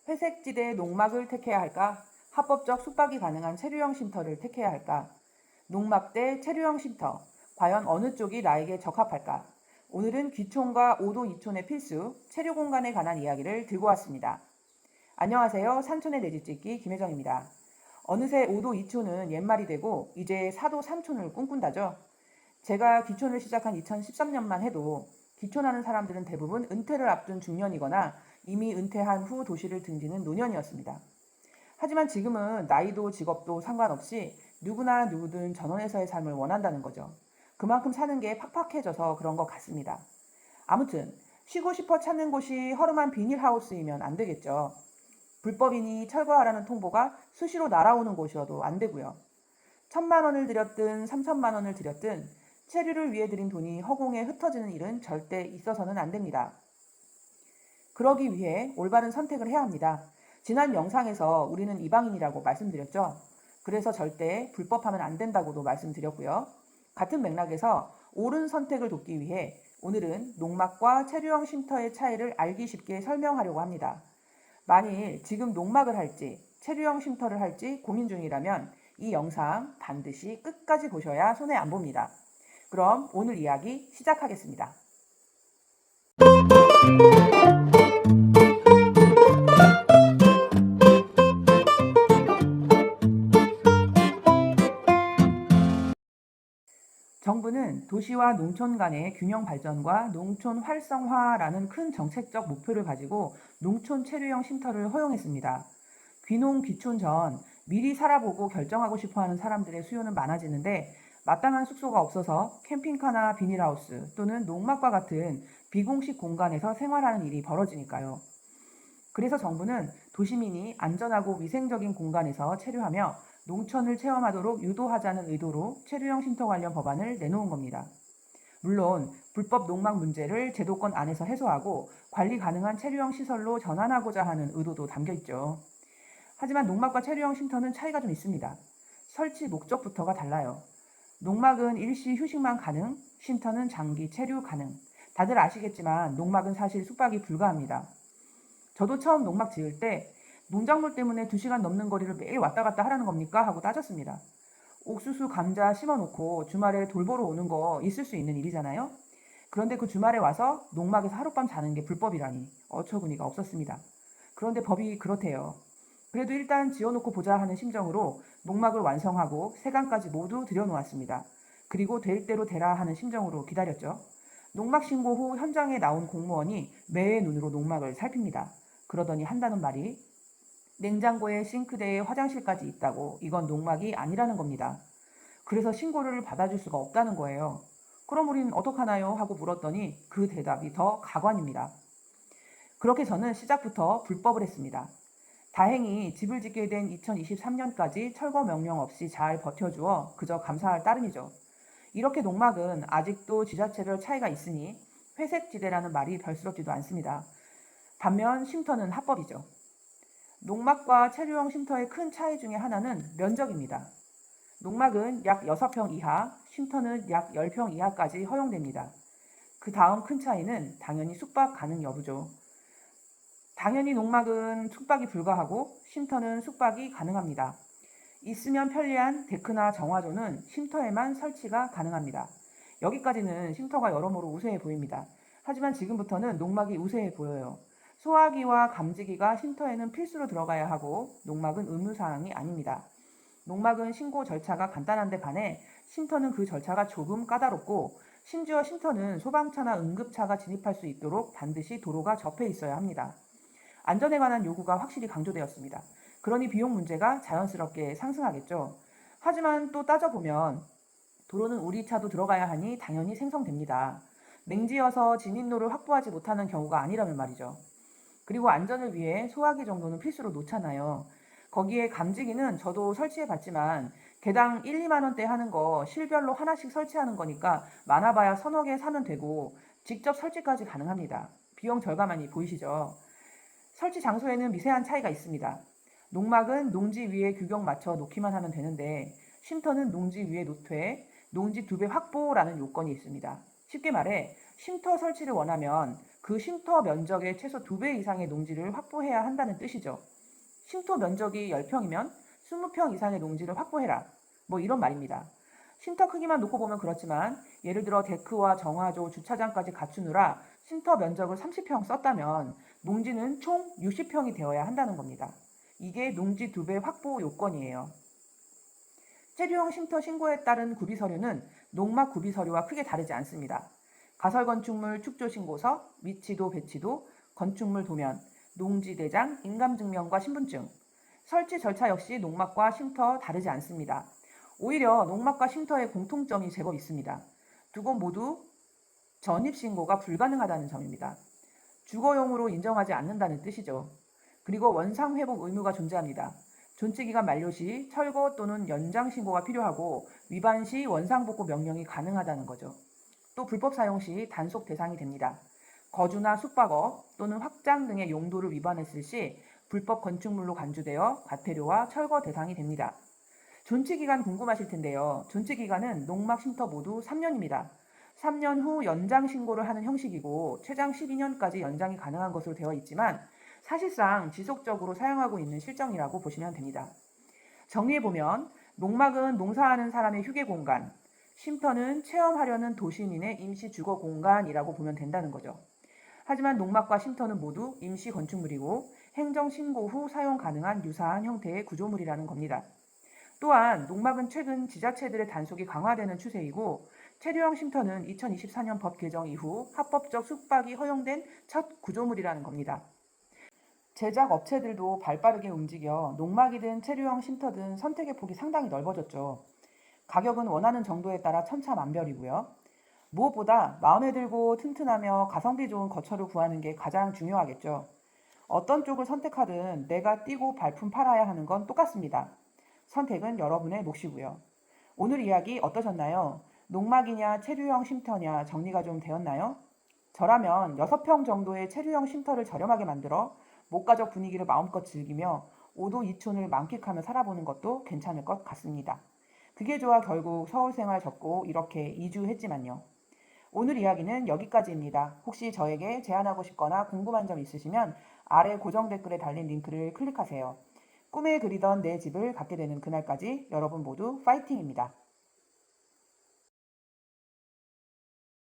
회색지대 농막을 택해야 할까? 합법적 숙박이 가능한 체류형 쉼터를 택해야 할까? 농막 대 체류형 쉼터. 과연 어느 쪽이 나에게 적합할까? 오늘은 귀촌과 5도 2촌의 필수, 체류 공간에 관한 이야기를 들고 왔습니다. 안녕하세요. 산촌의 내집짓기 김혜정입니다. 어느새 5도 2촌은 옛말이 되고 이제 4도 3촌을 꿈꾼다죠. 제가 귀촌을 시작한 2013년만 해도 귀촌하는 사람들은 대부분 은퇴를 앞둔 중년이거나 이미 은퇴한 후 도시를 등지는 노년이었습니다. 하지만 지금은 나이도 직업도 상관없이 누구나 누구든 전원에서의 삶을 원한다는 거죠. 그만큼 사는 게 팍팍해져서 그런 것 같습니다. 아무튼 쉬고 싶어 찾는 곳이 허름한 비닐하우스이면 안 되겠죠. 불법이니 철거하라는 통보가 수시로 날아오는 곳이어도 안 되고요. 1,000만 원을 들였든 3,000만 원을 들였든 체류를 위해 들인 돈이 허공에 흩어지는 일은 절대 있어서는 안 됩니다. 그러기 위해 올바른 선택을 해야 합니다. 지난 영상에서 우리는 이방인이라고 말씀드렸죠. 그래서 절대 불법하면 안 된다고도 말씀드렸고요. 같은 맥락에서 옳은 선택을 돕기 위해 오늘은 농막과 체류형 쉼터의 차이를 알기 쉽게 설명하려고 합니다. 만일 지금 농막을 할지 체류형 쉼터를 할지 고민 중이라면 이 영상 반드시 끝까지 보셔야 손해 안 봅니다. 그럼 오늘 이야기 시작하겠습니다. 정부는 도시와 농촌 간의 균형 발전과 농촌 활성화라는 큰 정책적 목표를 가지고 농촌 체류형 쉼터를 허용했습니다. 귀농 귀촌 전 미리 살아보고 결정하고 싶어하는 사람들의 수요는 많아지는데 마땅한 숙소가 없어서 캠핑카나 비닐하우스 또는 농막과 같은 비공식 공간에서 생활하는 일이 벌어지니까요. 그래서 정부는 도시민이 안전하고 위생적인 공간에서 체류하며 농촌을 체험하도록 유도하자는 의도로 체류형 쉼터 관련 법안을 내놓은 겁니다. 물론 불법 농막 문제를 제도권 안에서 해소하고 관리 가능한 체류형 시설로 전환하고자 하는 의도도 담겨 있죠. 하지만 농막과 체류형 쉼터는 차이가 좀 있습니다. 설치 목적부터가 달라요. 농막은 일시 휴식만 가능, 쉼터는 장기 체류 가능. 다들 아시겠지만 농막은 사실 숙박이 불가합니다. 저도 처음 농막 지을 때 농작물 때문에 2시간 넘는 거리를 매일 왔다 갔다 하라는 겁니까? 하고 따졌습니다. 옥수수, 감자 심어놓고 주말에 돌보러 오는 거 있을 수 있는 일이잖아요. 그런데 그 주말에 와서 농막에서 하룻밤 자는 게 불법이라니 어처구니가 없었습니다. 그런데 법이 그렇대요. 그래도 일단 지어놓고 보자 하는 심정으로 농막을 완성하고 세간까지 모두 들여놓았습니다. 그리고 될 대로 되라 하는 심정으로 기다렸죠. 농막 신고 후 현장에 나온 공무원이 매의 눈으로 농막을 살핍니다. 그러더니 한다는 말이 냉장고에 싱크대에 화장실까지 있다고 이건 농막이 아니라는 겁니다. 그래서 신고를 받아줄 수가 없다는 거예요. 그럼 우린 어떡하나요? 하고 물었더니 그 대답이 더 가관입니다. 그렇게 저는 시작부터 불법을 했습니다. 다행히 집을 짓게 된 2023년까지 철거 명령 없이 잘 버텨주어 그저 감사할 따름이죠. 이렇게 농막은 아직도 지자체별 차이가 있으니 회색지대라는 말이 별스럽지도 않습니다. 반면 쉼터는 합법이죠. 농막과 체류형 쉼터의 큰 차이 중에 하나는 면적입니다. 농막은 약 6평 이하, 쉼터는 약 10평 이하까지 허용됩니다. 그 다음 큰 차이는 당연히 숙박 가능 여부죠. 당연히 농막은 숙박이 불가하고 쉼터는 숙박이 가능합니다. 있으면 편리한 데크나 정화조는 쉼터에만 설치가 가능합니다. 여기까지는 쉼터가 여러모로 우세해 보입니다. 하지만 지금부터는 농막이 우세해 보여요. 소화기와 감지기가 쉼터에는 필수로 들어가야 하고 농막은 의무사항이 아닙니다. 농막은 신고 절차가 간단한데 반해 쉼터는 그 절차가 조금 까다롭고 심지어 쉼터는 소방차나 응급차가 진입할 수 있도록 반드시 도로가 접해 있어야 합니다. 안전에 관한 요구가 확실히 강조되었습니다. 그러니 비용 문제가 자연스럽게 상승하겠죠. 하지만 또 따져보면 도로는 우리 차도 들어가야 하니 당연히 생성됩니다. 맹지여서 진입로를 확보하지 못하는 경우가 아니라면 말이죠. 그리고 안전을 위해 소화기 정도는 필수로 놓잖아요. 거기에 감지기는 저도 설치해봤지만 개당 1, 2만 원대 하는 거 실별로 하나씩 설치하는 거니까 많아봐야 서너 개 사면 되고 직접 설치까지 가능합니다. 비용 절감하니 보이시죠? 설치 장소에는 미세한 차이가 있습니다. 농막은 농지 위에 규격 맞춰 놓기만 하면 되는데 쉼터는 농지 위에 노퇴, 농지 2배 확보라는 요건이 있습니다. 쉽게 말해 쉼터 설치를 원하면 그 쉼터 면적의 최소 2배 이상의 농지를 확보해야 한다는 뜻이죠. 쉼터 면적이 10평이면 20평 이상의 농지를 확보해라. 뭐 이런 말입니다. 쉼터 크기만 놓고 보면 그렇지만 예를 들어 데크와 정화조, 주차장까지 갖추느라 쉼터 면적을 30평 썼다면 농지는 총 60평이 되어야 한다는 겁니다. 이게 농지 2배 확보 요건이에요. 체류형 쉼터 신고에 따른 구비서류는 농막 구비서류와 크게 다르지 않습니다. 가설건축물 축조신고서, 위치도 배치도, 건축물 도면, 농지대장, 인감증명과 신분증. 설치 절차 역시 농막과 쉼터 다르지 않습니다. 오히려 농막과 쉼터의 공통점이 제법 있습니다. 두 곳 모두 전입신고가 불가능하다는 점입니다. 주거용으로 인정하지 않는다는 뜻이죠. 그리고 원상회복 의무가 존재합니다. 존치기간 만료 시 철거 또는 연장 신고가 필요하고 위반 시 원상복구 명령이 가능하다는 거죠. 또 불법 사용 시 단속 대상이 됩니다. 거주나 숙박업 또는 확장 등의 용도를 위반했을 시 불법 건축물로 간주되어 과태료와 철거 대상이 됩니다. 존치기간 궁금하실 텐데요. 존치기간은 농막 쉼터 모두 3년입니다. 3년 후 연장 신고를 하는 형식이고 최장 12년까지 연장이 가능한 것으로 되어 있지만 사실상 지속적으로 사용하고 있는 실정이라고 보시면 됩니다. 정리해보면 농막은 농사하는 사람의 휴게 공간, 쉼터는 체험하려는 도시민의 임시 주거 공간이라고 보면 된다는 거죠. 하지만 농막과 쉼터는 모두 임시 건축물이고 행정 신고 후 사용 가능한 유사한 형태의 구조물이라는 겁니다. 또한 농막은 최근 지자체들의 단속이 강화되는 추세이고 체류형 쉼터는 2024년 법 개정 이후 합법적 숙박이 허용된 첫 구조물이라는 겁니다. 제작 업체들도 발빠르게 움직여 농막이든 체류형 쉼터든 선택의 폭이 상당히 넓어졌죠. 가격은 원하는 정도에 따라 천차만별이고요. 무엇보다 마음에 들고 튼튼하며 가성비 좋은 거처를 구하는 게 가장 중요하겠죠. 어떤 쪽을 선택하든 내가 뛰고 발품 팔아야 하는 건 똑같습니다. 선택은 여러분의 몫이고요. 오늘 이야기 어떠셨나요? 농막이냐 체류형 쉼터냐 정리가 좀 되었나요? 저라면 6평 정도의 체류형 쉼터를 저렴하게 만들어 목가적 분위기를 마음껏 즐기며 5도 2촌을 만끽하며 살아보는 것도 괜찮을 것 같습니다. 그게 좋아 결국 서울 생활 접고 이렇게 이주했지만요. 오늘 이야기는 여기까지입니다. 혹시 저에게 제안하고 싶거나 궁금한 점 있으시면 아래 고정 댓글에 달린 링크를 클릭하세요. 꿈에 그리던 내 집을 갖게 되는 그날까지 여러분 모두 파이팅입니다.